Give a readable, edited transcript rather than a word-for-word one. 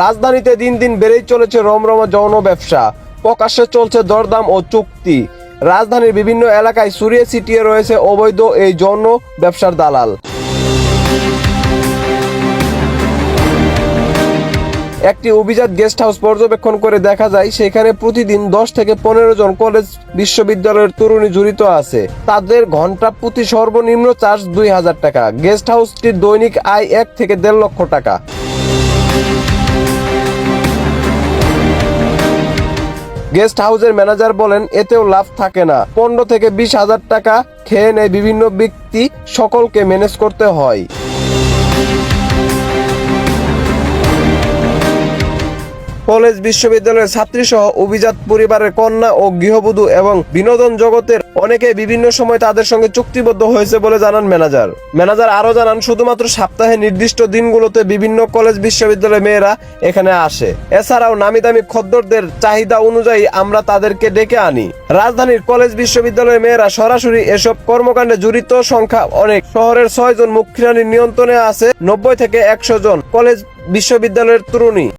রাজধানীতে দিন দিন বেড়েই চলেছে রমরমা যৌন ব্যবসা। প্রকাশ্যে চলছে দরদাম ও চুক্তি। রাজধানীর বিভিন্ন এলাকায় ছড়িয়ে ছিটিয়ে রয়েছে অবৈধ এই যৌন ব্যবসার দালাল। একটি অভিজাত গেস্ট হাউস পর্যবেক্ষণ করে দেখা যায় সেখানে প্রতিদিন 10 থেকে 15 জন কলেজ বিশ্ববিদ্যালয়ের তরুণী জড়িত আছে। তাদের ঘন্টা প্রতি সর্বনিম্ন চার্জ 2000 টাকা। গেস্ট হাউসটির দৈনিক আয় 1 থেকে 1.5 লক্ষ টাকা। গেস্ট হাউসের ম্যানেজার বলেন, এতেও লাভ থাকে না। 15 থেকে 20 হাজার টাকা খেয়ে নেয় বিভিন্ন ব্যক্তি, সকলকে ম্যানেজ করতে হয়। কলেজ বিশ্ববিদ্যালয়ের ছাত্রী সহ অভিজাত পরিবারের কন্যা ও গৃহবধূ এবং বিনোদন জগতের অনেকে বিভিন্ন সময় তাদের সঙ্গে চুক্তিবদ্ধ হয়েছে বলে জানান ম্যানেজার আরো জানান, শুধুমাত্র সপ্তাহে নির্দিষ্ট দিনগুলোতে বিভিন্ন কলেজ বিশ্ববিদ্যালয়ের মেয়েরা এখানে আসে। এছাড়াও নামি দামি খদ্দরদের চাহিদা অনুযায়ী আমরা তাদেরকে ডেকে আনি। রাজধানীর কলেজ বিশ্ববিদ্যালয়ের মেয়েরা সরাসরি এসব কর্মকাণ্ডে জড়িত সংখ্যা অনেক। শহরের 6 জন মুখ্য নিয়ন্ত্রণে আছে 90 থেকে 100 জন কলেজ বিশ্ববিদ্যালয়ের তরুণী।